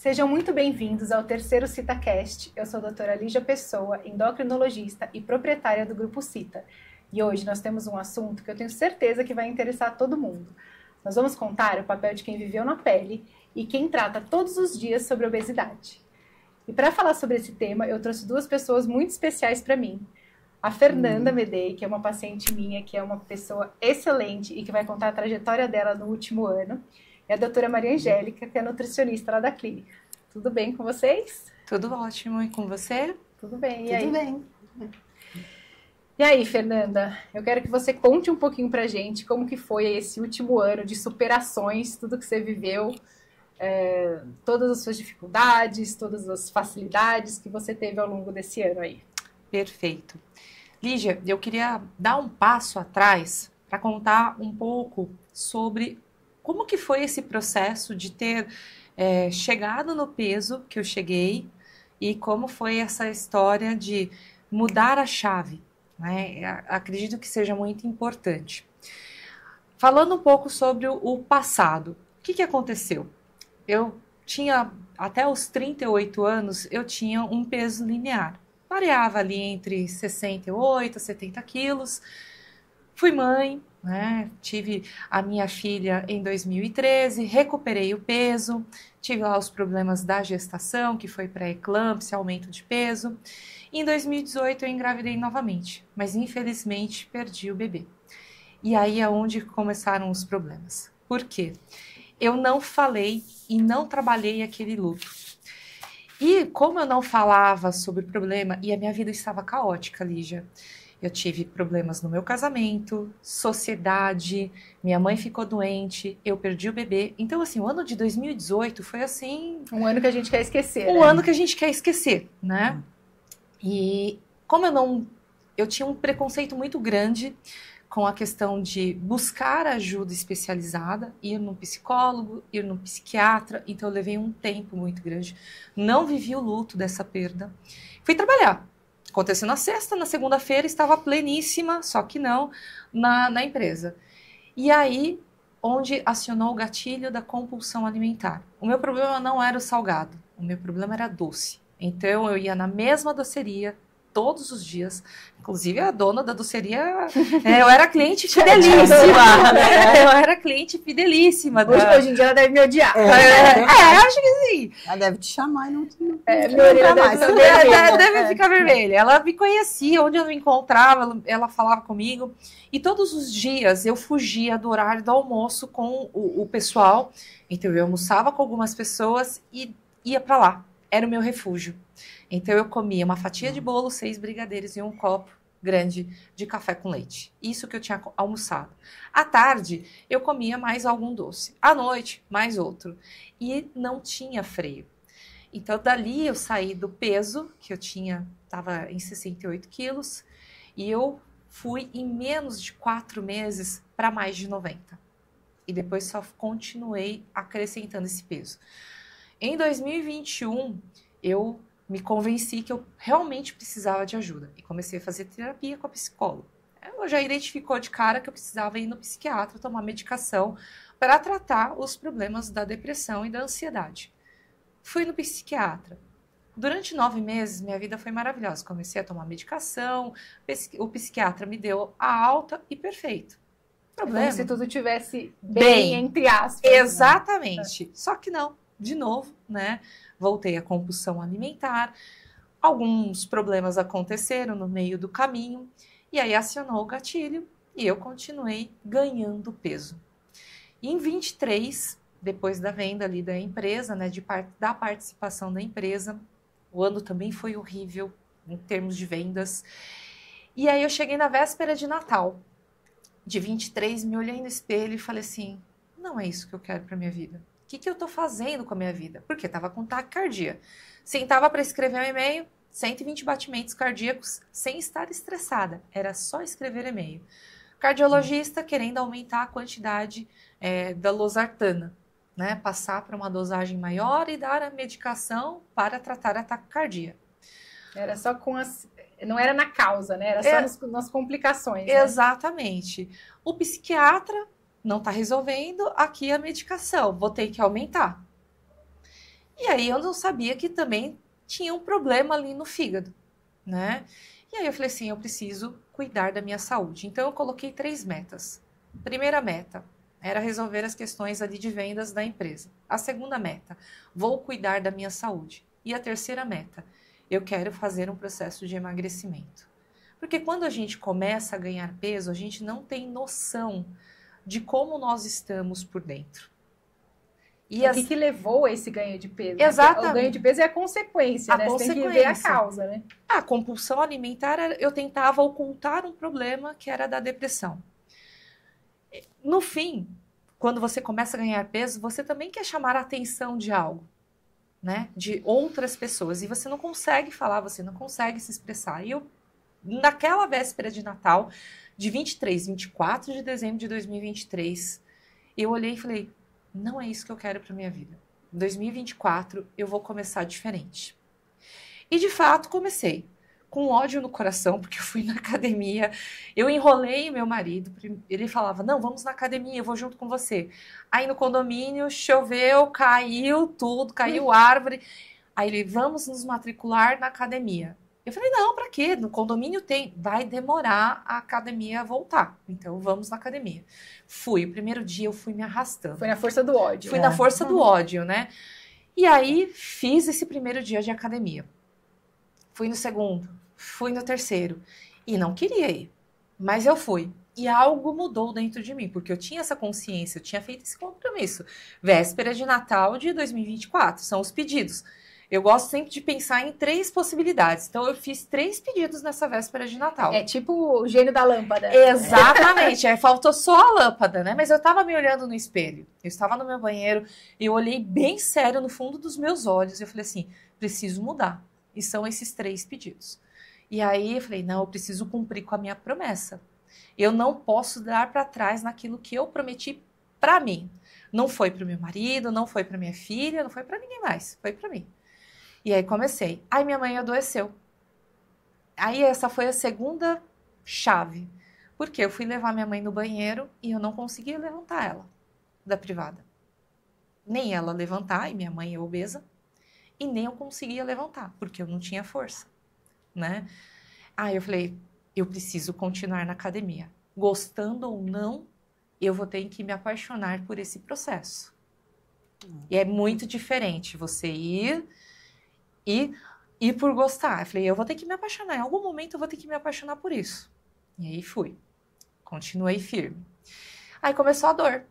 Sejam muito bem-vindos ao terceiro CitaCast. Eu sou a doutora Lígia Pessoa, endocrinologista e proprietária do Grupo Cita. E hoje nós temos um assunto que eu tenho certeza que vai interessar todo mundo. Nós vamos contar o papel de quem viveu na pele e quem trata todos os dias sobre obesidade. E para falar sobre esse tema, eu trouxe duas pessoas muito especiais para mim. A Fernanda Medei, que é uma paciente minha, que é uma pessoa excelente e que vai contar a trajetória dela no último ano. E a doutora Maria Angélica, que é nutricionista lá da clínica. Tudo bem com vocês? Tudo ótimo. E com você? Tudo bem. E Tudo aí? bem. E aí, Fernanda, eu quero que você conte um pouquinho pra gente como que foi esse último ano de superações, tudo que você viveu, todas as suas dificuldades, todas as facilidades que você teve ao longo desse ano aí. Perfeito. Lígia, eu queria dar um passo atrás para contar um pouco sobre como que foi esse processo de ter chegado no peso que eu cheguei e como foi essa história de mudar a chave, né? Acredito que seja muito importante. Falando um pouco sobre o passado, o que aconteceu? Eu tinha, até os 38 anos, eu tinha um peso linear. Variava ali entre 68 a 70 quilos. Fui mãe, né? Tive a minha filha em 2013, recuperei o peso, tive lá os problemas da gestação, que foi pré-eclâmpsia, aumento de peso. Em 2018 eu engravidei novamente, mas infelizmente perdi o bebê. E aí é onde começaram os problemas. Por quê? Eu não falei e não trabalhei aquele luto. E como eu não falava sobre o problema, e a minha vida estava caótica, Lígia, eu tive problemas no meu casamento, sociedade, minha mãe ficou doente, eu perdi o bebê. Então, assim, o ano de 2018 foi assim... Um ano que a gente quer esquecer, Um ano que a gente quer esquecer, né? E como eu tinha um preconceito muito grande com a questão de buscar ajuda especializada, ir num psicólogo, ir num psiquiatra, então eu levei um tempo muito grande, não vivi o luto dessa perda. Fui trabalhar, aconteceu na sexta, na segunda-feira estava pleníssima, só que não, na empresa. E aí, onde acionou o gatilho da compulsão alimentar. O meu problema não era o salgado, o meu problema era doce. Então eu ia na mesma doceria, todos os dias, inclusive a dona da doceria, eu era cliente fidelíssima, eu era cliente fidelíssima. Hoje em dia ela deve me odiar. Acho que sim. Ela deve te chamar e não minha orelha deve ficar vermelha. Ela me conhecia, onde eu me encontrava, ela falava comigo, e todos os dias eu fugia do horário do almoço com o pessoal, então eu almoçava com algumas pessoas e ia para lá, era o meu refúgio. Então, eu comia uma fatia de bolo, 6 brigadeiros e um copo grande de café com leite. Isso que eu tinha almoçado. À tarde, eu comia mais algum doce. À noite, mais outro. E não tinha freio. Então, dali eu saí do peso, que eu tinha, estava em 68 quilos, e eu fui em menos de 4 meses para mais de 90. E depois só continuei acrescentando esse peso. Em 2021, eu me convenci que eu realmente precisava de ajuda. E comecei a fazer terapia com a psicóloga. Ela já identificou de cara que eu precisava ir no psiquiatra tomar medicação para tratar os problemas da depressão e da ansiedade. Fui no psiquiatra. Durante 9 meses, minha vida foi maravilhosa. Comecei a tomar medicação, o psiquiatra me deu a alta e perfeito. Problema. Como se tudo tivesse bem entre aspas. Exatamente. Né? Só que não. De novo, né? Voltei à compulsão alimentar, alguns problemas aconteceram no meio do caminho, e aí acionou o gatilho e eu continuei ganhando peso. E em 23, depois da venda ali da empresa, né, da participação da empresa, o ano também foi horrível em termos de vendas, e aí eu cheguei na véspera de Natal, de 23, me olhei no espelho e falei assim, não é isso que eu quero para minha vida. O que eu estou fazendo com a minha vida? Porque estava com taquicardia. Sentava para escrever um e-mail, 120 batimentos cardíacos, sem estar estressada. Era só escrever e-mail. Cardiologista querendo aumentar a quantidade da losartana, né? Passar para uma dosagem maior e dar a medicação para tratar a taquicardia. Era só com não era na causa, né? Era só nas complicações. Exatamente. Né? O psiquiatra não está resolvendo, aqui a medicação, vou ter que aumentar. E aí eu não sabia que também tinha um problema ali no fígado, né? E aí eu falei assim, eu preciso cuidar da minha saúde. Então eu coloquei 3 metas. Primeira meta era resolver as questões ali de vendas da empresa. A segunda meta, vou cuidar da minha saúde. E a terceira meta, eu quero fazer um processo de emagrecimento. Porque quando a gente começa a ganhar peso, a gente não tem noção de como nós estamos por dentro. E o que levou a esse ganho de peso? Exatamente. O ganho de peso é a consequência, né? Você tem que ver a causa, né? A compulsão alimentar, eu tentava ocultar um problema que era da depressão. No fim, quando você começa a ganhar peso, você também quer chamar a atenção de algo, né? De outras pessoas. E você não consegue falar, você não consegue se expressar. E eu, naquela véspera de Natal, de 24 de dezembro de 2023, eu olhei e falei, não é isso que eu quero para minha vida. Em 2024, eu vou começar diferente. E, de fato, comecei. Com ódio no coração, porque eu fui na academia. Eu enrolei meu marido. Ele falava, não, vamos na academia, eu vou junto com você. Aí, no condomínio, choveu, caiu tudo, caiu árvore. Aí ele, vamos nos matricular na academia. Eu falei, não, pra quê? No condomínio tem. Vai demorar a academia a voltar. Então, vamos na academia. Fui. O primeiro dia eu fui me arrastando. Foi na força do ódio. Fui na força do ódio, né? E aí, fiz esse primeiro dia de academia. Fui no segundo. Fui no terceiro. E não queria ir. Mas eu fui. E algo mudou dentro de mim. Porque eu tinha essa consciência. Eu tinha feito esse compromisso. Véspera de Natal de 2024. São os pedidos. Eu gosto sempre de pensar em 3 possibilidades. Então, eu fiz 3 pedidos nessa véspera de Natal. É tipo o gênio da lâmpada. Exatamente. Aí faltou só a lâmpada, né? Mas eu tava me olhando no espelho. Eu estava no meu banheiro. Eu olhei bem sério no fundo dos meus olhos. E eu falei assim, preciso mudar. E são esses 3 pedidos. E aí, eu falei, não, eu preciso cumprir com a minha promessa. Eu não posso dar para trás naquilo que eu prometi para mim. Não foi para o meu marido, não foi para minha filha, não foi para ninguém mais. Foi para mim. E aí comecei. Aí minha mãe adoeceu. Aí essa foi a segunda chave. Porque eu fui levar minha mãe no banheiro e eu não conseguia levantar ela da privada. Nem ela levantar, e minha mãe é obesa, e nem eu conseguia levantar, porque eu não tinha força, né? Aí eu falei, eu preciso continuar na academia. Gostando ou não, eu vou ter que me apaixonar por esse processo. E é muito diferente você ir e por gostar. Eu falei, eu vou ter que me apaixonar. Em algum momento eu vou ter que me apaixonar por isso. E aí fui. Continuei firme. Aí começou a dor.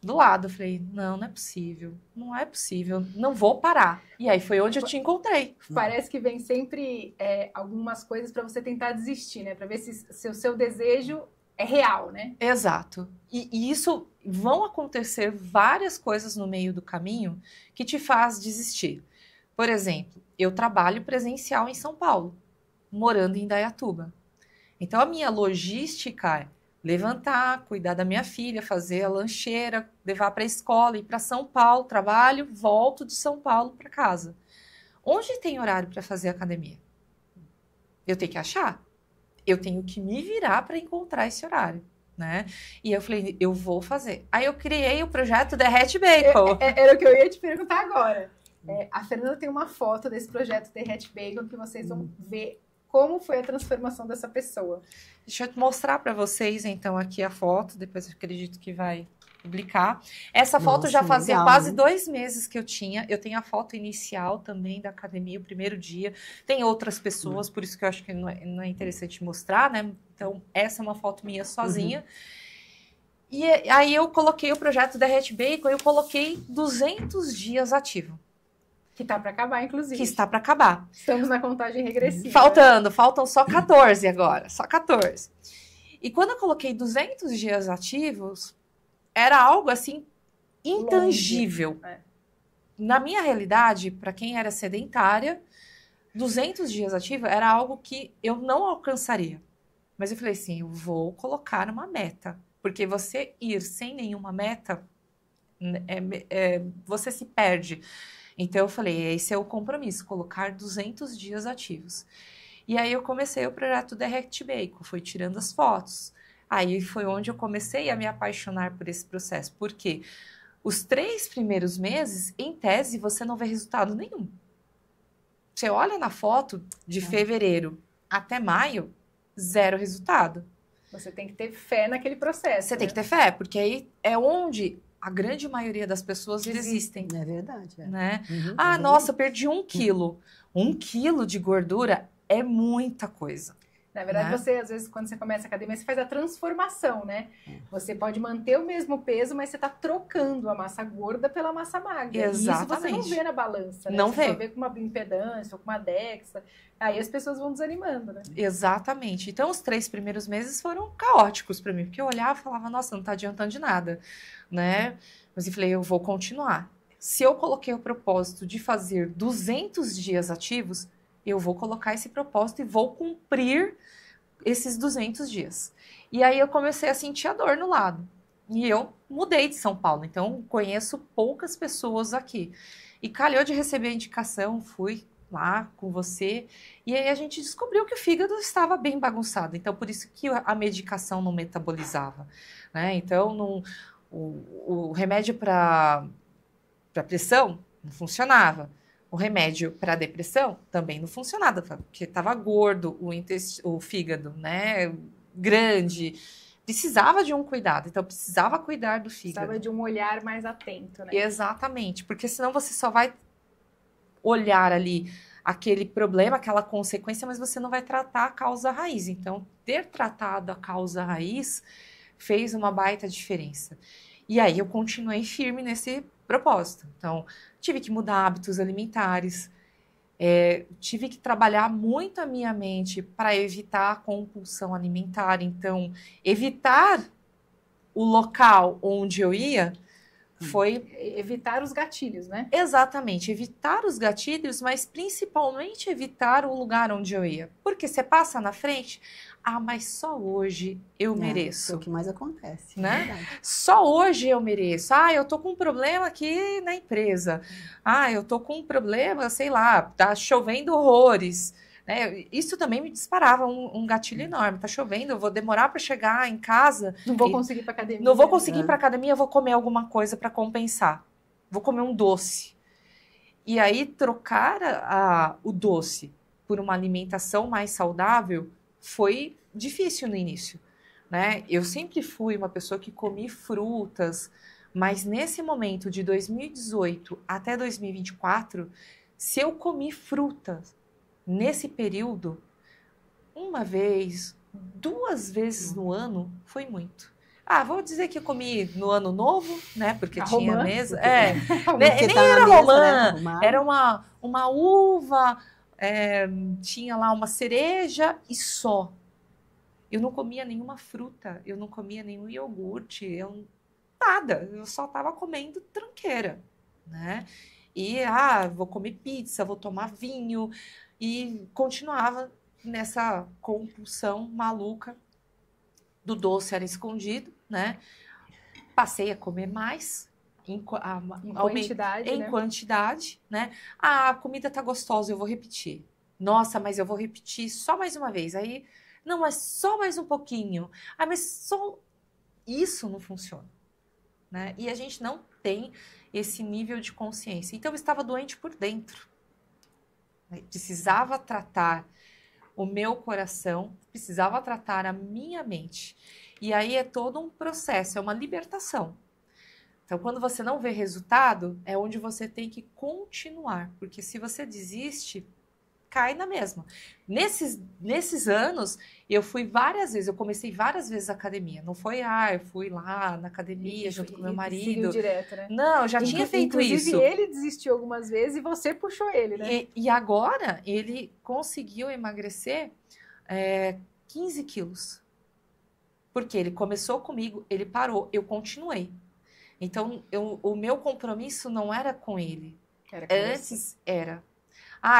Do lado. Eu falei, não, não é possível. Não é possível. Não vou parar. E aí foi onde eu te encontrei. Parece que vem sempre algumas coisas para você tentar desistir, né? Para ver se o seu desejo é real, né? Exato. E isso vão acontecer várias coisas no meio do caminho que te faz desistir. Por exemplo, eu trabalho presencial em São Paulo, morando em Indaiatuba. Então, a minha logística é levantar, cuidar da minha filha, fazer a lancheira, levar para a escola, ir para São Paulo, trabalho, volto de São Paulo para casa. Onde tem horário para fazer academia? Eu tenho que achar. Eu tenho que me virar para encontrar esse horário, né? E eu falei, eu vou fazer. Aí eu criei o projeto Derrete Bacon. Era o que eu ia te perguntar agora. A Fernanda tem uma foto desse projeto Derrete Bacon que vocês vão ver como foi a transformação dessa pessoa. Deixa eu mostrar para vocês, então, aqui a foto. Depois eu acredito que vai publicar. Essa foto já fazia quase 2 meses que eu tinha. Eu tenho a foto inicial também da academia, o primeiro dia. Tem outras pessoas, por isso que eu acho que não é interessante mostrar, né? Então, essa é uma foto minha sozinha. E aí eu coloquei o projeto Derrete Bacon, eu coloquei 200 dias ativo. Que tá para acabar, inclusive. Que está para acabar. Estamos na contagem regressiva. Faltam só 14 agora, só 14. E quando eu coloquei 200 dias ativos, era algo assim intangível. Na minha realidade, para quem era sedentária, 200 dias ativos era algo que eu não alcançaria. Mas eu falei assim, eu vou colocar uma meta. Porque você ir sem nenhuma meta, você se perde. Então, eu falei, esse é o compromisso, colocar 200 dias ativos. E aí, eu comecei o projeto Derrete Bacon, fui tirando as fotos. Aí, foi onde eu comecei a me apaixonar por esse processo. Por quê? Os 3 primeiros meses, em tese, você não vê resultado nenhum. Você olha na foto de fevereiro até maio, 0 resultado. Você tem que ter fé naquele processo. Você tem que ter fé, porque aí é onde a grande maioria das pessoas desistem. É verdade. Né? Uhum, Nossa, eu perdi 1 quilo. 1 quilo de gordura é muita coisa. Na verdade, né? você, às vezes, quando você começa a academia, você faz a transformação, né? Você pode manter o mesmo peso, mas você está trocando a massa gorda pela massa magra. Exatamente. E isso você não vê na balança, né? Não você vê. só vê com uma impedância ou com uma DEXA. Aí as pessoas vão desanimando, né? Exatamente. Então, os 3 primeiros meses foram caóticos para mim, porque eu olhava e falava, nossa, não está adiantando de nada, né? Mas eu falei, eu vou continuar. Se eu coloquei o propósito de fazer 200 dias ativos, eu vou colocar esse propósito e vou cumprir esses 200 dias. E aí eu comecei a sentir a dor no lado. E eu mudei de São Paulo, então conheço poucas pessoas aqui. E calhou de receber a indicação, fui lá com você, e aí a gente descobriu que o fígado estava bem bagunçado. Então, por isso que a medicação não metabolizava, né? Então, o remédio para pressão não funcionava. O remédio para depressão também não funcionava, porque estava gordo o fígado, né? Grande. Precisava de um cuidado, então precisava cuidar do fígado. Precisava de um olhar mais atento, né? Exatamente, porque senão você só vai olhar ali aquele problema, aquela consequência, mas você não vai tratar a causa raiz. Então, ter tratado a causa raiz fez uma baita diferença. E aí eu continuei firme nesse propósito. Então, tive que mudar hábitos alimentares, tive que trabalhar muito a minha mente para evitar a compulsão alimentar. Então, evitar o local onde eu ia foi... Evitar os gatilhos, né? Exatamente, evitar os gatilhos, mas principalmente evitar o lugar onde eu ia. Porque você passa na frente, mas só hoje eu mereço. É o que mais acontece, né? Só hoje eu mereço. Eu tô com um problema aqui na empresa. Eu tô com um problema, sei lá, tá chovendo horrores. Né? Isso também me disparava um gatilho enorme. Tá chovendo, eu vou demorar para chegar em casa. Não vou conseguir ir para academia. Não vou conseguir ir para academia, eu vou comer alguma coisa para compensar. Vou comer um doce. E aí trocar o doce por uma alimentação mais saudável foi difícil no início, né? Eu sempre fui uma pessoa que comi frutas, mas nesse momento de 2018 até 2024, se eu comi frutas nesse período, 1 vez, 2 vezes no ano, foi muito. Vou dizer que eu comi no ano novo, né? Porque tinha mesa. Nem tá era mesa, romã, né? era uma uva, tinha lá uma cereja e só. Eu não comia nenhuma fruta, eu não comia nenhum iogurte, nada. Eu só estava comendo tranqueira, né? E, vou comer pizza, vou tomar vinho. E continuava nessa compulsão maluca do doce era escondido, né? Passei a comer mais em quantidade, né? A comida tá gostosa, eu vou repetir. Nossa, mas eu vou repetir só mais uma vez. Aí, não, mas só mais um pouquinho. Mas só isso não funciona, né? E a gente não tem esse nível de consciência. Então, eu estava doente por dentro. Precisava tratar o meu coração, precisava tratar a minha mente. E aí é todo um processo, é uma libertação. Então, quando você não vê resultado, é onde você tem que continuar. Porque se você desiste, cai na mesma. Nesses anos, eu fui várias vezes, eu comecei várias vezes a academia. Não foi, eu fui lá na academia junto com meu marido. Seguiu direto, né? Não, eu já tinha feito isso. Inclusive, ele desistiu algumas vezes e você puxou ele, né? E agora, ele conseguiu emagrecer 15 quilos. Porque ele começou comigo, ele parou, eu continuei. Então, o meu compromisso não era com ele. Era com Antes era...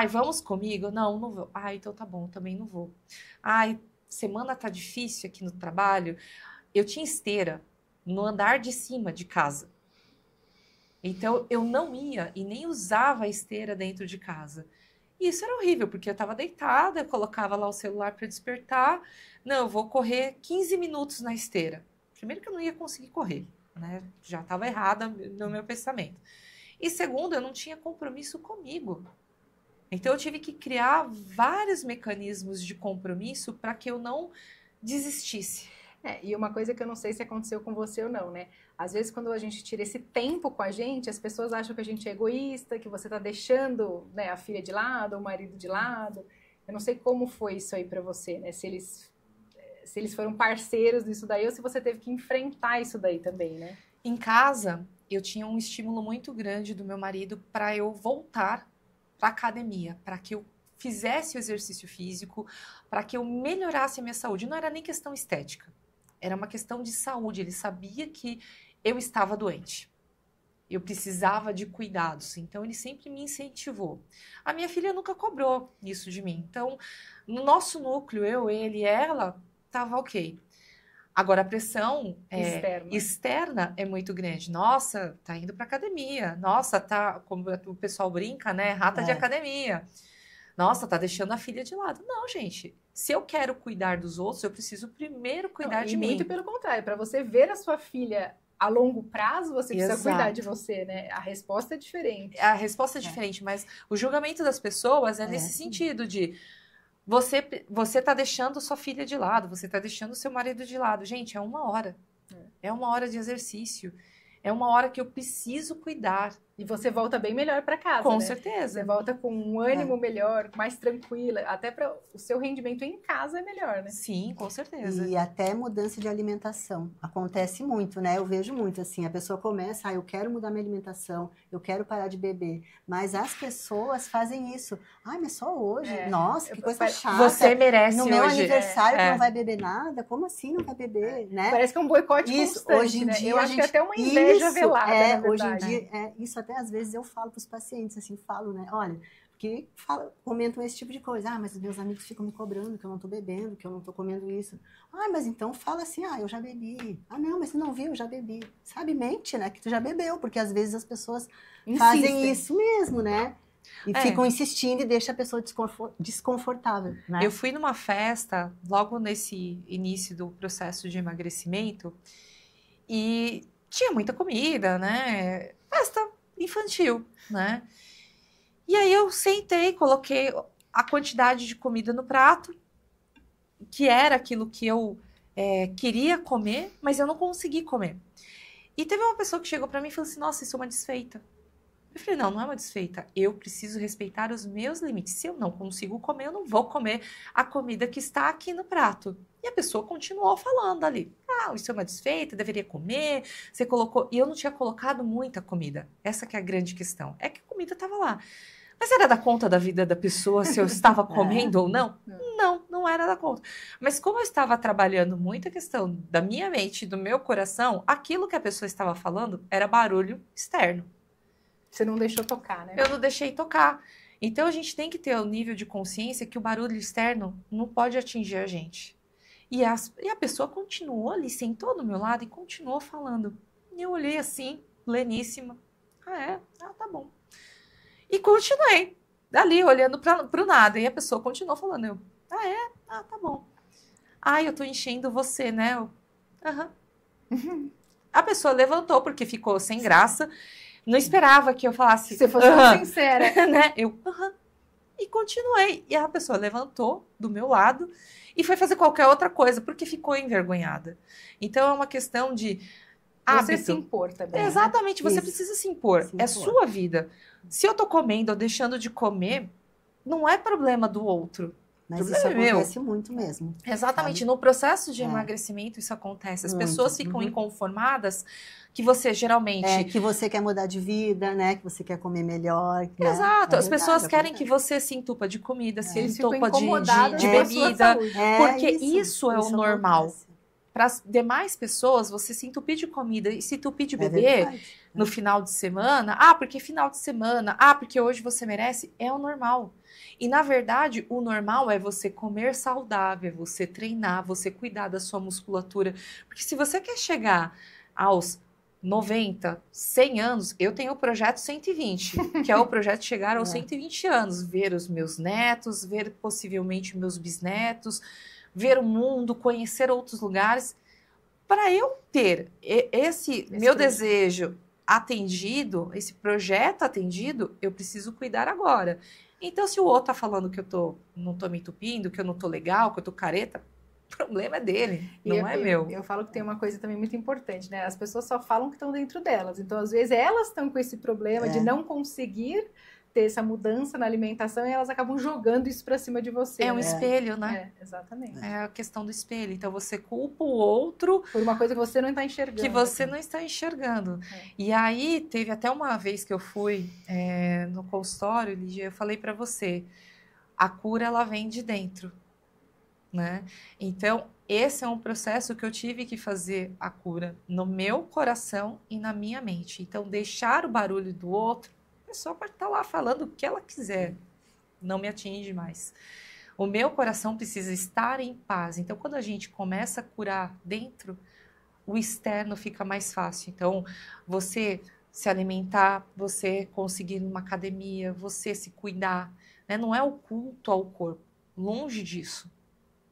vamos comigo? Não vou. Então tá bom, também não vou. Semana tá difícil aqui no trabalho. Eu tinha esteira no andar de cima de casa. Então, eu não ia e nem usava a esteira dentro de casa. E isso era horrível, porque eu tava deitada, eu colocava lá o celular para despertar. Não, eu vou correr 15 minutos na esteira. Primeiro que eu não ia conseguir correr. né? Já estava errada no meu pensamento. E segundo, eu não tinha compromisso comigo. Então, eu tive que criar vários mecanismos de compromisso para que eu não desistisse. E uma coisa que eu não sei se aconteceu com você ou não, né? Às vezes, quando a gente tira esse tempo com a gente, as pessoas acham que a gente é egoísta, que você tá deixando, né, a filha de lado, o marido de lado. Eu não sei como foi isso aí pra você, né? Se eles foram parceiros nisso daí ou se você teve que enfrentar isso daí também, né? Em casa, eu tinha um estímulo muito grande do meu marido para eu voltar para academia, para que eu fizesse o exercício físico, para que eu melhorasse a minha saúde. Não era nem questão estética, era uma questão de saúde. Ele sabia que eu estava doente, eu precisava de cuidados, então ele sempre me incentivou. A minha filha nunca cobrou isso de mim, então no nosso núcleo, eu, ele e ela, estava ok. Agora, a pressão externa é muito grande. Nossa, tá indo pra academia. Nossa, tá, como o pessoal brinca, né? Rata de academia. Nossa, tá deixando a filha de lado. Não, gente. Se eu quero cuidar dos outros, eu preciso primeiro cuidar de mim. Muito pelo contrário. Para você ver a sua filha a longo prazo, você precisa cuidar de você, né? A resposta é diferente. A resposta é diferente, mas o julgamento das pessoas é nesse sentido de... Você tá deixando sua filha de lado, você tá deixando seu marido de lado. Gente, é 1 hora. É 1 hora de exercício. É 1 hora que eu preciso cuidar. E você volta bem melhor para casa, Com né? certeza. Você volta com um ânimo melhor, mais tranquila. Até para o seu rendimento em casa é melhor, né? Sim, com certeza. E até mudança de alimentação. Acontece muito, né? Eu vejo muito assim, a pessoa começa, eu quero mudar minha alimentação, eu quero parar de beber. Mas as pessoas fazem isso. Mas só hoje? Nossa, que coisa chata. Você merece no hoje. meu aniversário tu não vai beber nada? Como assim não vai beber, né? Parece que é um boicote constante, hoje em né? dia, Eu acho que é até uma inveja velada, na verdade. Hoje em dia, isso até às vezes eu falo para os pacientes, assim, né? Olha, porque comentam esse tipo de coisa. Mas os meus amigos ficam me cobrando que eu não tô bebendo, que eu não tô comendo isso. Mas então fala assim, eu já bebi. Não, mas você não viu, eu já bebi. Sabe, mente, né? Que tu já bebeu, porque às vezes as pessoas fazem isso mesmo, né? E ficam insistindo e deixa a pessoa desconfortável, né? Eu fui numa festa, logo nesse início do processo de emagrecimento, e tinha muita comida, né? Festa infantil, né? E aí eu sentei, coloquei a quantidade de comida no prato, que era aquilo que eu queria comer, mas eu não consegui comer. E teve uma pessoa que chegou pra mim e falou assim, nossa, isso é uma desfeita. Eu falei, não é uma desfeita. Eu preciso respeitar os meus limites. Se eu não consigo comer, eu não vou comer a comida que está aqui no prato. E a pessoa continuou falando ali. Isso é uma desfeita, deveria comer. Você colocou... E eu não tinha colocado muita comida. Essa que é a grande questão. É que a comida estava lá. Mas era da conta da vida da pessoa se eu estava comendo ou não? Não era da conta. Mas como eu estava trabalhando muito a questão da minha mente e do meu coração, aquilo que a pessoa estava falando era barulho externo. Você não deixou tocar, né? Eu não deixei tocar. Então, a gente tem que ter o nível de consciência que o barulho externo não pode atingir a gente. E a pessoa continuou ali, sentou do meu lado e continuou falando. E eu olhei assim, pleníssima. Tá bom. E continuei ali, olhando pro nada. E a pessoa continuou falando. Tá bom. Eu tô enchendo você, né? A pessoa levantou porque ficou sem graça. Não esperava que eu falasse... Se fosse sincera. Né? E continuei. E a pessoa levantou do meu lado e foi fazer qualquer outra coisa, porque ficou envergonhada. Então, é uma questão de hábito. Você se impor também. Exatamente, você precisa se impor. É sua vida. Se eu tô comendo ou deixando de comer, não é problema do outro. Mas isso acontece muito mesmo. Exatamente. Sabe? No processo de emagrecimento, isso acontece. As pessoas ficam inconformadas que você geralmente... que você quer mudar de vida, né? Que você quer comer melhor. Exato. As pessoas querem que você se entupa de comida, se entupa de bebida. Porque isso é o normal. Para as demais pessoas, você se entupir de comida e se entupir de beber no final de semana. Porque final de semana. Porque hoje você merece. É o normal. E, na verdade, o normal é você comer saudável, você treinar, você cuidar da sua musculatura. Porque se você quer chegar aos 90, 100 anos, eu tenho o projeto 120, que é o projeto de chegar aos 120 anos, ver os meus netos, ver possivelmente meus bisnetos, ver o mundo, conhecer outros lugares. para eu ter esse meu desejo atendido, esse projeto atendido, eu preciso cuidar agora. Então, se o outro tá falando que não tô me entupindo, que eu não tô legal, que eu tô careta, o problema é dele, não é meu. Eu falo que tem uma coisa também muito importante, né? As pessoas só falam que estão dentro delas. Então, às vezes, elas estão com esse problema de não conseguir ter essa mudança na alimentação e elas acabam jogando isso pra cima de você. É um espelho, né? Exatamente. É a questão do espelho. Então, você culpa o outro por uma coisa que você não está enxergando. Que você não está enxergando. E aí, teve até uma vez que eu fui no consultório, Lígia, eu falei para você, a cura, ela vem de dentro, né? Então, esse é um processo que eu tive que fazer a cura no meu coração e na minha mente. Então, deixar o barulho do outro, a pessoa pode estar lá falando o que ela quiser, não me atinge mais. O meu coração precisa estar em paz. Então, quando a gente começa a curar dentro, o externo fica mais fácil. Então, você se alimentar, você conseguir ir numa academia, você se cuidar, né? Não é o culto ao corpo, longe disso.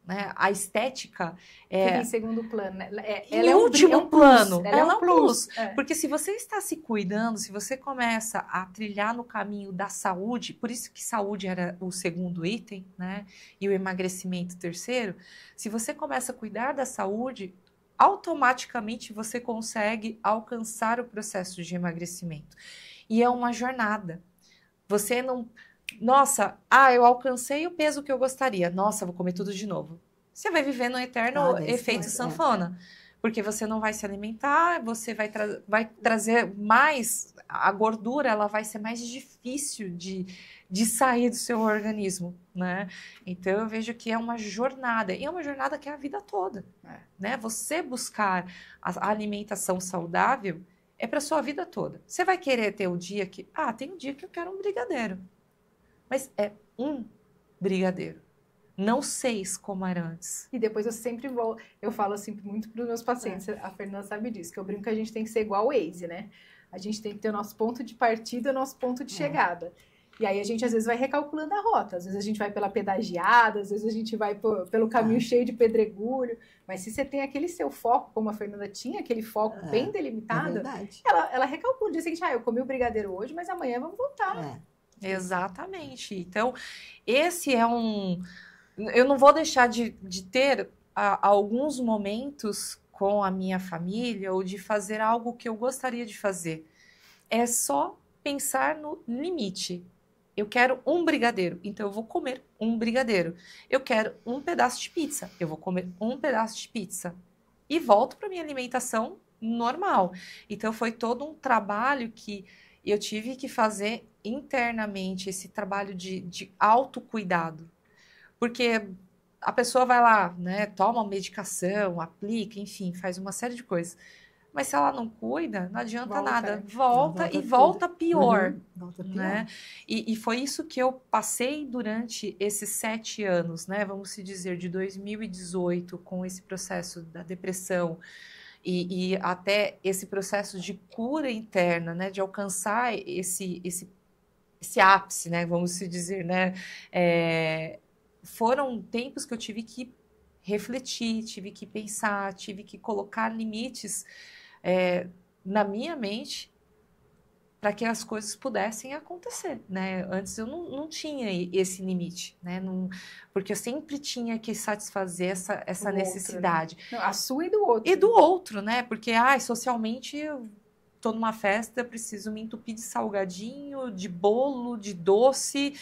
Né? A estética fica em segundo plano, né? Ela é último plano. Ela é um plus. Porque se você está se cuidando, se você começa a trilhar no caminho da saúde, por isso que saúde era o segundo item, né? E o emagrecimento o terceiro, se você começa a cuidar da saúde, automaticamente você consegue alcançar o processo de emagrecimento. E é uma jornada. Você não... Nossa, eu alcancei o peso que eu gostaria. Nossa, vou comer tudo de novo. Você vai viver no eterno efeito sanfona. Porque você não vai se alimentar, você vai trazer mais... A gordura, ela vai ser mais difícil de sair do seu organismo, né? Então, eu vejo que é uma jornada. E é uma jornada que é a vida toda, né? Você buscar a alimentação saudável é para sua vida toda. Você vai querer ter o dia que... tem um dia que eu quero um brigadeiro. Mas é um brigadeiro, não 6 como era antes. E depois eu sempre vou, eu falo assim muito para os meus pacientes, a Fernanda sabe disso, que eu brinco que a gente tem que ser igual o Waze, né? A gente tem que ter o nosso ponto de partida e o nosso ponto de chegada. E aí a gente às vezes vai recalculando a rota, às vezes a gente vai pela pedagiada, às vezes a gente vai pelo caminho cheio de pedregulho, mas se você tem aquele seu foco, como a Fernanda tinha, aquele foco bem delimitado, ela recalcula, diz assim, eu comi o brigadeiro hoje, mas amanhã vamos voltar. Exatamente. Então, esse é eu não vou deixar de ter alguns momentos com a minha família ou de fazer algo que eu gostaria de fazer. É só pensar no limite. Eu quero um brigadeiro, então eu vou comer um brigadeiro. Eu quero um pedaço de pizza, eu vou comer um pedaço de pizza. E volto para minha alimentação normal. Então, foi todo um trabalho que eu tive que fazer internamente, esse trabalho de autocuidado. Porque a pessoa vai lá, né, toma medicação, aplica, enfim, faz uma série de coisas. Mas se ela não cuida, não adianta nada. Volta pior. Volta pior. Né? E foi isso que eu passei durante esses 7 anos, né? Vamos se dizer, de 2018, com esse processo da depressão, e até esse processo de cura interna, né, de alcançar esse ápice, né, vamos se dizer, né, foram tempos que eu tive que refletir, tive que pensar, tive que colocar limites na minha mente para que as coisas pudessem acontecer, né? Antes eu não tinha esse limite, né? Porque eu sempre tinha que satisfazer essa necessidade. Outro, né? Não, a sua e do outro. E do outro, né? Porque, socialmente, eu tô numa festa, preciso me entupir de salgadinho, de bolo, de doce,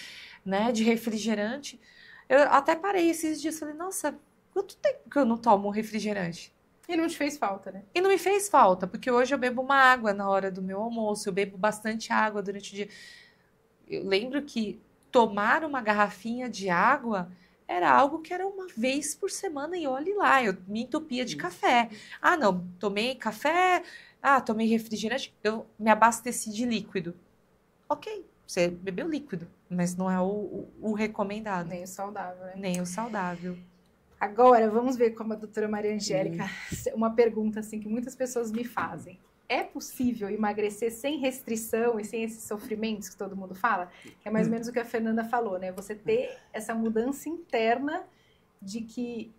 né? De refrigerante. Eu até parei esses dias, falei, nossa, quanto tempo que eu não tomo refrigerante? E não te fez falta, né? E não me fez falta, porque hoje eu bebo uma água na hora do meu almoço, eu bebo bastante água durante o dia. Eu lembro que tomar uma garrafinha de água era algo que era uma vez por semana e olhe lá, eu me entupia de café. Não, tomei café, tomei refrigerante, eu me abasteci de líquido. Ok, você bebeu líquido, mas não é o recomendado. Nem o saudável, né? Nem o saudável. Agora, vamos ver como a doutora Maria Angélica, uma pergunta assim que muitas pessoas me fazem. É possível emagrecer sem restrição e sem esses sofrimentos que todo mundo fala? É mais ou menos o que a Fernanda falou, né? Você ter essa mudança interna de que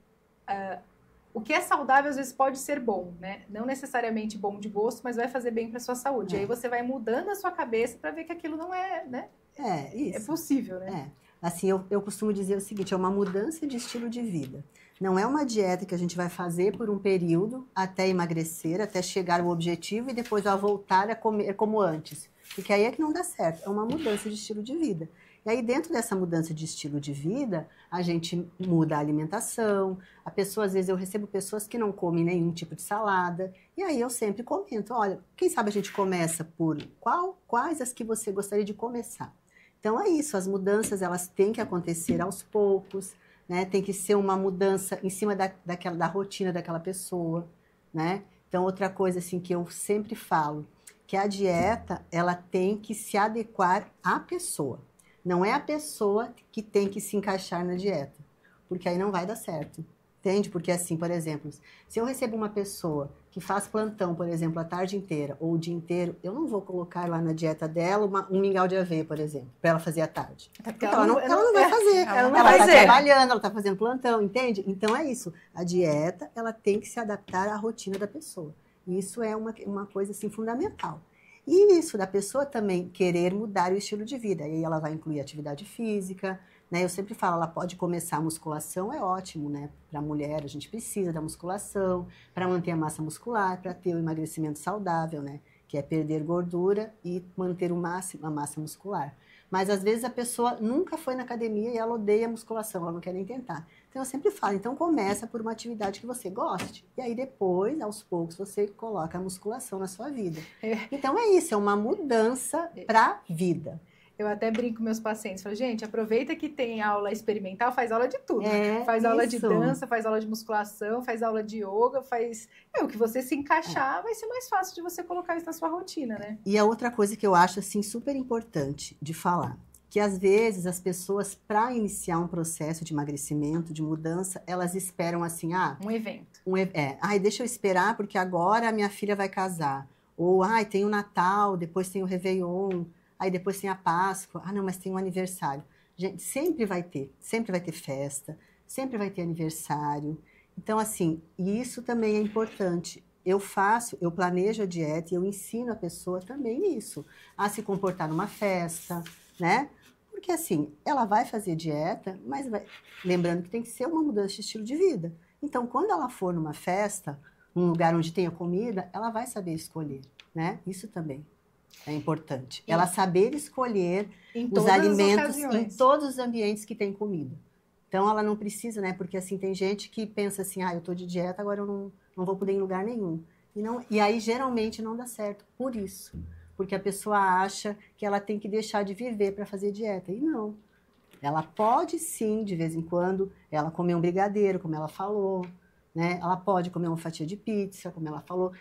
o que é saudável às vezes pode ser bom, né? Não necessariamente bom de gosto, mas vai fazer bem para sua saúde. E aí você vai mudando a sua cabeça para ver que aquilo não é, né? Isso. É possível, né? Assim, eu costumo dizer o seguinte, é uma mudança de estilo de vida. Não é uma dieta que a gente vai fazer por um período até emagrecer, até chegar ao objetivo e depois vai voltar a comer como antes. Porque aí é que não dá certo. É uma mudança de estilo de vida. E aí, dentro dessa mudança de estilo de vida, a gente muda a alimentação. Às vezes eu recebo pessoas que não comem nenhum tipo de salada. E aí eu sempre comento, olha, quem sabe a gente começa por quais as que você gostaria de começar? Então é isso, as mudanças elas têm que acontecer aos poucos, né? Tem que ser uma mudança em cima da rotina daquela pessoa, né? Então outra coisa assim que eu sempre falo, que a dieta ela tem que se adequar à pessoa. Não é a pessoa que tem que se encaixar na dieta, porque aí não vai dar certo, entende? Porque assim, por exemplo, se eu recebo uma pessoa que faz plantão, por exemplo, a tarde inteira ou o dia inteiro, eu não vou colocar lá na dieta dela um mingau de aveia, por exemplo, para ela fazer à tarde. Porque ela não vai fazer. Ela está trabalhando, ela está fazendo plantão, entende? Então é isso. A dieta, ela tem que se adaptar à rotina da pessoa. Isso é uma coisa assim fundamental. E isso da pessoa também querer mudar o estilo de vida. E aí ela vai incluir atividade física, né? Eu sempre falo, ela pode começar a musculação, é ótimo, né? Para a mulher, a gente precisa da musculação, para manter a massa muscular, para ter o emagrecimento saudável, né? Que é perder gordura e manter a massa muscular. Mas às vezes a pessoa nunca foi na academia e ela odeia a musculação, ela não quer nem tentar. Então eu sempre falo, então começa por uma atividade que você goste. E aí depois, aos poucos, você coloca a musculação na sua vida. Então é isso, é uma mudança para a vida. Eu até brinco com meus pacientes, falo, gente, aproveita que tem aula experimental, faz aula de tudo. Faz aula de dança, faz aula de musculação, faz aula de yoga, faz... o que você se encaixar vai ser mais fácil de você colocar isso na sua rotina, né? E a outra coisa que eu acho, assim, super importante de falar, que às vezes as pessoas, para iniciar um processo de emagrecimento, de mudança, elas esperam assim, um evento. Deixa eu esperar porque agora a minha filha vai casar. Ou, tem o Natal, depois tem o Réveillon, aí depois tem a Páscoa, não, mas tem o aniversário. Gente, sempre vai ter festa, sempre vai ter aniversário. Então, assim, e isso também é importante. Eu planejo a dieta e eu ensino a pessoa também nisso, a se comportar numa festa, né? Porque, assim, ela vai fazer dieta, mas lembrando que tem que ser uma mudança de estilo de vida. Então, quando ela for numa festa, num lugar onde tenha comida, ela vai saber escolher, né? Isso também é importante. Ela saber escolher os alimentos em todos os ambientes que tem comida. Então, ela não precisa, né? Porque, assim, tem gente que pensa assim, eu tô de dieta, agora eu não vou poder ir em lugar nenhum. E aí, geralmente, não dá certo por isso. Porque a pessoa acha que ela tem que deixar de viver para fazer dieta. E não. Ela pode, sim, de vez em quando, ela comer um brigadeiro, como ela falou, né? Ela pode comer uma fatia de pizza, como ela falou.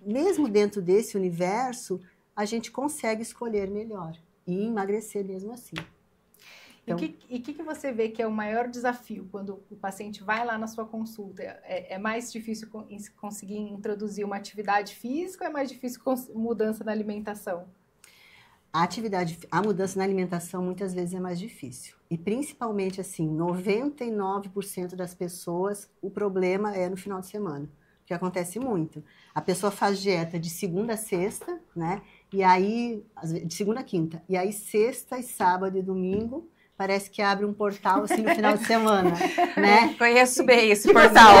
Mesmo dentro desse universo, a gente consegue escolher melhor e emagrecer mesmo assim. Então, e o que você vê que é o maior desafio quando o paciente vai lá na sua consulta? É mais difícil conseguir introduzir uma atividade física ou é mais difícil mudança na alimentação? A mudança na alimentação muitas vezes é mais difícil. E principalmente, assim, 99% das pessoas, o problema é no final de semana. Que acontece muito. A pessoa faz dieta de segunda a sexta, né? E aí, de segunda a quinta. E aí, sexta e sábado e domingo, parece que abre um portal assim no final de semana, né? Conheço bem esse portal.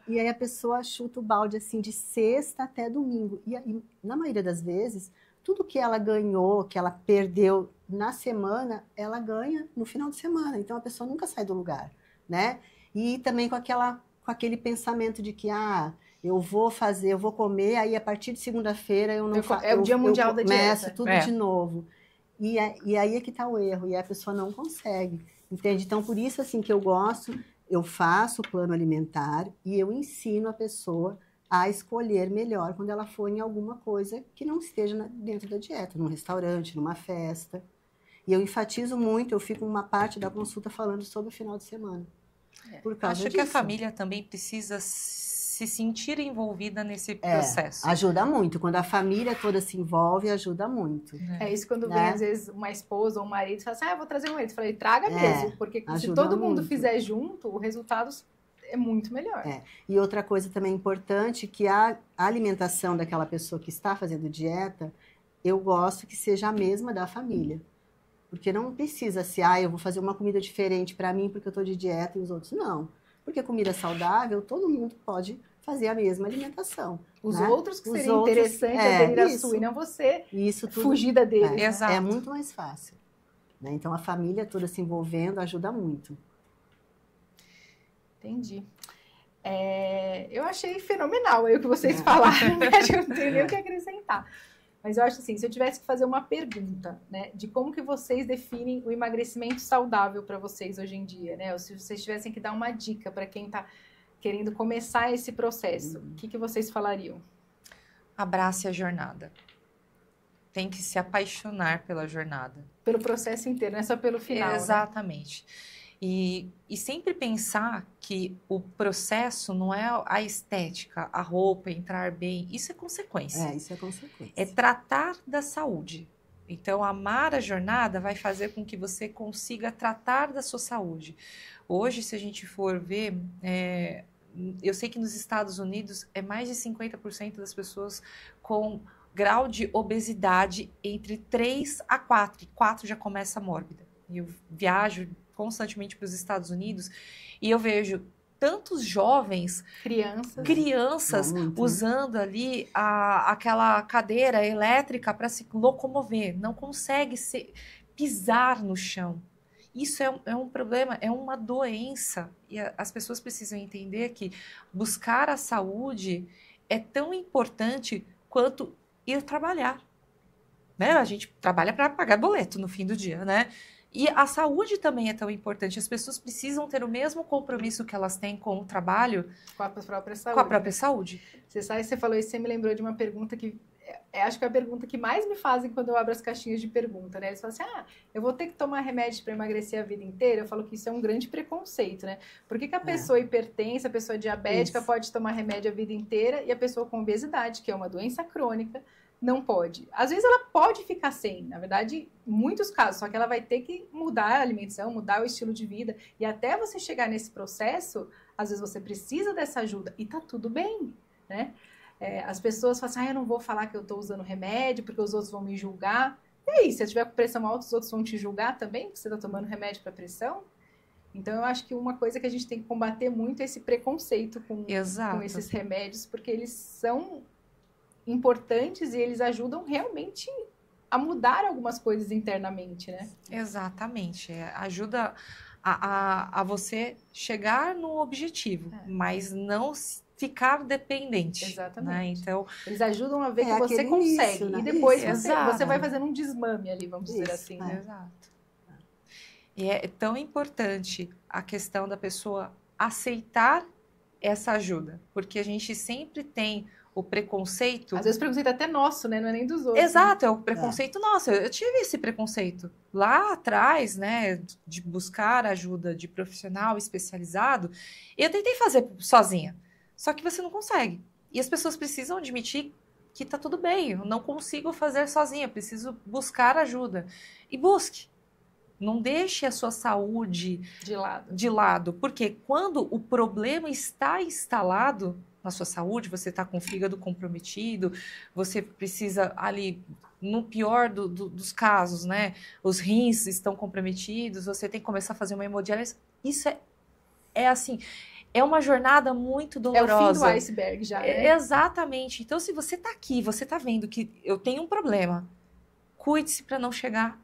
E aí a pessoa chuta o balde assim de sexta até domingo. E na maioria das vezes, tudo que ela ganhou, que ela perdeu na semana, ela ganha no final de semana. Então a pessoa nunca sai do lugar, né? E também com aquele pensamento de que eu vou comer, aí a partir de segunda-feira eu não faço. É o dia mundial da dieta. Começo tudo de novo. E aí é que está o erro, e a pessoa não consegue, entende? Então, por isso, assim, que eu faço o plano alimentar e eu ensino a pessoa a escolher melhor quando ela for em alguma coisa que não esteja dentro da dieta, num restaurante, numa festa. E eu enfatizo muito, eu fico uma parte da consulta falando sobre o final de semana. Por causa Acho disso. que a família também precisa se sentir envolvida nesse processo. Ajuda muito. Quando a família toda se envolve, ajuda muito. É isso quando vem, às vezes, uma esposa ou um marido e fala assim, eu vou trazer um marido. Eu falei, traga mesmo, porque se todo mundo fizer junto, o resultado é muito melhor. E outra coisa também importante, que a alimentação daquela pessoa que está fazendo dieta, eu gosto que seja a mesma da família. Porque não precisa ser, eu vou fazer uma comida diferente para mim porque eu estou de dieta e os outros não. Porque comida saudável, todo mundo pode fazer a mesma alimentação. Os né? outros que seria interessante aderir à sua e não você fugida deles. Exato. É muito mais fácil. Né? Então, a família toda se envolvendo ajuda muito. Entendi. Eu achei fenomenal aí o que vocês falaram, né? Acho que eu não tenho nem o que acrescentar. Mas eu acho assim, se eu tivesse que fazer uma pergunta, né, de como que vocês definem o emagrecimento saudável para vocês hoje em dia, né? Ou se vocês tivessem que dar uma dica para quem está querendo começar esse processo, o que vocês falariam? Abrace a jornada. Tem que se apaixonar pela jornada. Pelo processo inteiro, não é só pelo final. Exatamente. Né? E sempre pensar que o processo não é a estética, a roupa, entrar bem. Isso é consequência. Isso é consequência. É tratar da saúde. Então, amar a jornada vai fazer com que você consiga tratar da sua saúde. Hoje, se a gente for ver, eu sei que nos Estados Unidos é mais de 50% das pessoas com grau de obesidade entre 3 a 4. E 4 já começa mórbida. Eu viajo constantemente para os Estados Unidos e eu vejo tantos jovens, crianças usando ali aquela cadeira elétrica para se locomover, não consegue pisar no chão. Isso é um problema, é uma doença e as pessoas precisam entender que buscar a saúde é tão importante quanto ir trabalhar. Né? A gente trabalha para pagar boleto no fim do dia, né? E a saúde também é tão importante. As pessoas precisam ter o mesmo compromisso que elas têm com o trabalho. Com a própria saúde. Com a própria saúde. Você falou isso, você me lembrou de uma pergunta que... acho que é a pergunta que mais me fazem quando eu abro as caixinhas de pergunta, né? Eles falam assim, eu vou ter que tomar remédio para emagrecer a vida inteira? Eu falo que isso é um grande preconceito, né? Por que a pessoa hipertensa, a pessoa diabética pode tomar remédio a vida inteira e a pessoa com obesidade, que é uma doença crônica, não pode? Às vezes ela pode ficar sem, na verdade, em muitos casos, só que ela vai ter que mudar a alimentação, mudar o estilo de vida, e até você chegar nesse processo, às vezes você precisa dessa ajuda, e tá tudo bem, né? As pessoas falam assim, eu não vou falar que eu tô usando remédio, porque os outros vão me julgar. E aí, se eu tiver com pressão alta, os outros vão te julgar também, porque você tá tomando remédio para pressão? Então, eu acho que uma coisa que a gente tem que combater muito é esse preconceito com esses remédios, porque eles são importantes e eles ajudam realmente a mudar algumas coisas internamente, né? Exatamente. Ajuda a você chegar no objetivo, mas não ficar dependente. Exatamente. Né? Então, eles ajudam a ver que você consegue. Início, né? E depois você vai fazendo um desmame ali, vamos dizer assim. Né? Exato. E é tão importante a questão da pessoa aceitar essa ajuda, porque a gente sempre tem o preconceito... Às vezes o preconceito é até nosso, né? Não é nem dos outros. Exato, né? É o preconceito nosso. Eu tive esse preconceito lá atrás, né? De buscar ajuda de profissional especializado. E eu tentei fazer sozinha. Só que você não consegue. E as pessoas precisam admitir que tá tudo bem. Eu não consigo fazer sozinha. Preciso buscar ajuda. E busque. Não deixe a sua saúde de lado. Porque quando o problema está instalado na sua saúde, você está com o fígado comprometido, você precisa ali, no pior dos casos, né? Os rins estão comprometidos, você tem que começar a fazer uma hemodiálise. Isso é assim, é uma jornada muito dolorosa. É o fim do iceberg já, né? Exatamente. Então, se você está aqui, você está vendo que eu tenho um problema, cuide-se para não chegar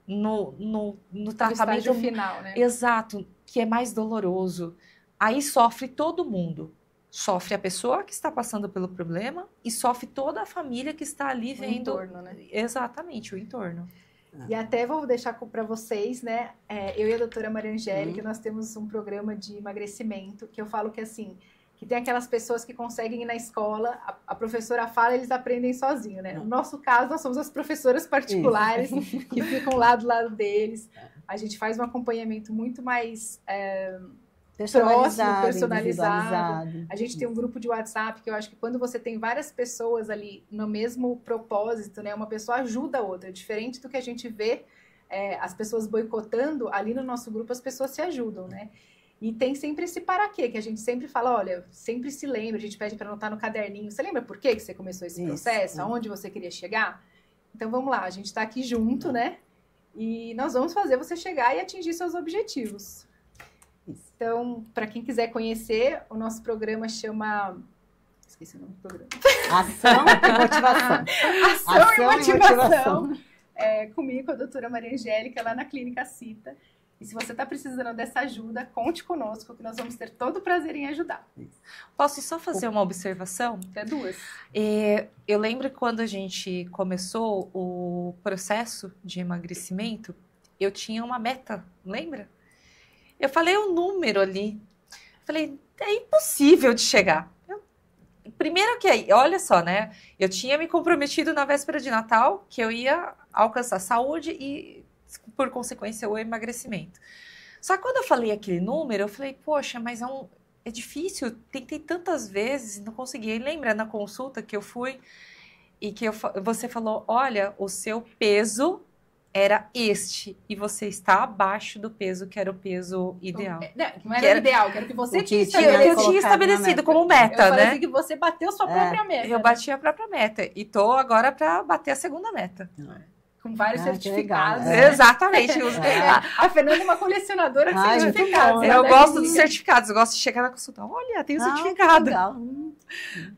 no tratamento final, né? Exato, que é mais doloroso. Aí sofre todo mundo. Sofre a pessoa que está passando pelo problema e sofre toda a família que está ali vendo. O entorno, né? Exatamente, o entorno. E até vou deixar para vocês, né? Eu e a doutora Maria Angélica, nós temos um programa de emagrecimento, que eu falo que assim, que tem aquelas pessoas que conseguem ir na escola, a professora fala, eles aprendem sozinho, né? No nosso caso, nós somos as professoras particulares que ficam lá do lado deles. A gente faz um acompanhamento muito mais... personalizado. A gente tem um grupo de WhatsApp que eu acho que quando você tem várias pessoas ali no mesmo propósito, né, uma pessoa ajuda a outra, diferente do que a gente vê as pessoas boicotando, ali no nosso grupo as pessoas se ajudam, né? E tem sempre esse para quê, que a gente sempre fala, olha, sempre se lembra, a gente pede para anotar no caderninho. Você lembra por que você começou esse processo? Aonde você queria chegar? Então vamos lá, a gente está aqui junto, né? E nós vamos fazer você chegar e atingir seus objetivos. Então, para quem quiser conhecer, o nosso programa chama... Esqueci o nome do programa. Ação e motivação. Ação e motivação. Comigo, com a doutora Maria Angélica, lá na Clínica Cita. E se você está precisando dessa ajuda, conte conosco, que nós vamos ter todo o prazer em ajudar. Posso só fazer uma observação? Até duas. Eu lembro que quando a gente começou o processo de emagrecimento, eu tinha uma meta, lembra? Eu falei um número ali. Falei, é impossível de chegar. Primeiro que, olha só, né? Eu tinha me comprometido na véspera de Natal que eu ia alcançar saúde e, por consequência, o emagrecimento. Só que quando eu falei aquele número, eu falei, poxa, mas é difícil, tentei tantas vezes e não consegui. E lembra na consulta que eu fui e que você falou, olha, o seu peso era este, e você está abaixo do peso que era o peso ideal. Não era o ideal, que era o que você tinha eu tinha estabelecido como meta, eu falei né? Assim que você bateu sua própria meta. Eu bati a própria meta, e tô agora para bater a segunda meta. Com vários certificados. Exatamente. A Fernanda é uma colecionadora de certificados. Eu gosto dos certificados, eu gosto de chegar na consulta. Olha, tem um certificado. Legal.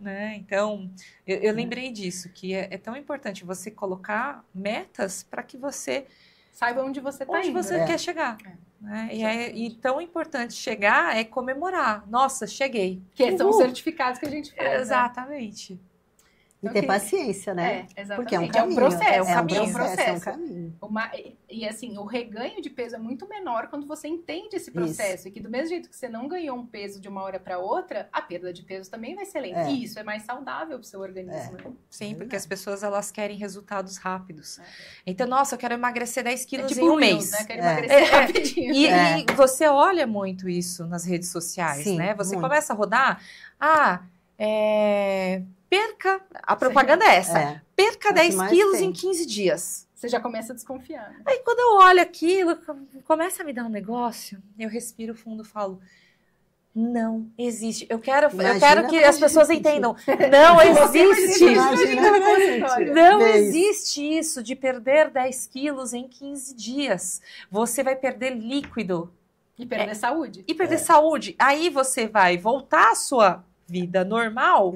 Né? Então, eu lembrei disso, que é tão importante você colocar metas para que você saiba onde você está indo. Onde você quer chegar. Né? E tão importante chegar é comemorar. Nossa, cheguei. Que são os certificados que a gente faz. Exatamente. Né? E ter paciência, né? Exatamente. Porque é um caminho. É um caminho. E assim, o reganho de peso é muito menor quando você entende esse processo. E que do mesmo jeito que você não ganhou um peso de uma hora para outra, a perda de peso também vai ser lenta. E isso é mais saudável para o seu organismo. Né? Sim, porque as pessoas elas querem resultados rápidos. Então, nossa, eu quero emagrecer 10 quilos tipo em um mês. Né? Quero emagrecer rapidinho. E você olha muito isso nas redes sociais, Sim, né? Você muito. começa a rodar, perca, a propaganda é essa, perca 10 quilos em 15 dias. Você já começa a desconfiar. Né? Aí quando eu olho aquilo, começa a me dar um negócio, eu respiro fundo e falo, não existe. Eu quero que as pessoas entendam, não existe. Não existe isso de perder 10 quilos em 15 dias. Você vai perder líquido. E perder saúde. E perder saúde. Aí você vai voltar à sua vida normal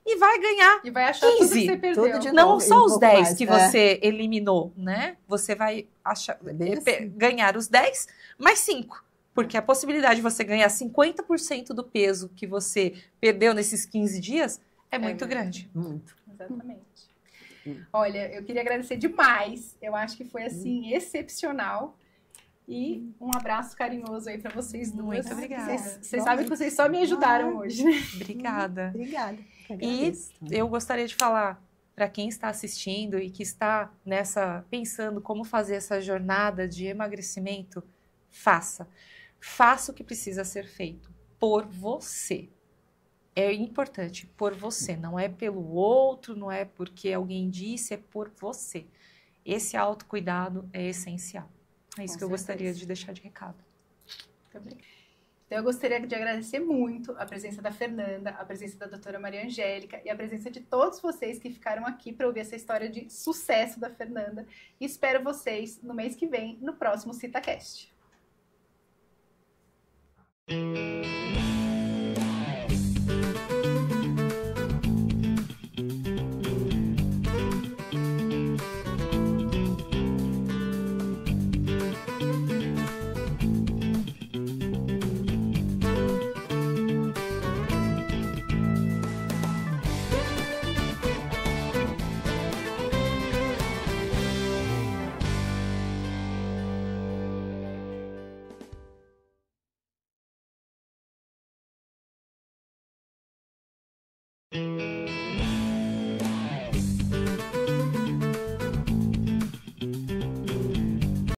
e vai ganhar e vai achar 15. Tudo que você perdeu. Tudo de não novo, só os 10 mais, que você eliminou, né? Você vai ganhar os 10 mais 5. Porque a possibilidade de você ganhar 50% do peso que você perdeu nesses 15 dias é muito grande. Muito. Exatamente. Olha, eu queria agradecer demais. Eu acho que foi, assim, excepcional. E um abraço carinhoso aí para vocês duas. Muito obrigada. Vocês sabem que vocês só me ajudaram hoje, né? Obrigada. Obrigada. E eu gostaria de falar para quem está assistindo e que está pensando como fazer essa jornada de emagrecimento, faça. Faça o que precisa ser feito por você. É importante por você, não é pelo outro, não é porque alguém disse, é por você. Esse autocuidado é essencial. É isso que eu gostaria de deixar de recado. Muito obrigada. Então, eu gostaria de agradecer muito a presença da Fernanda, a presença da doutora Maria Angélica e a presença de todos vocês que ficaram aqui para ouvir essa história de sucesso da Fernanda. E espero vocês no mês que vem, no próximo CitaCast.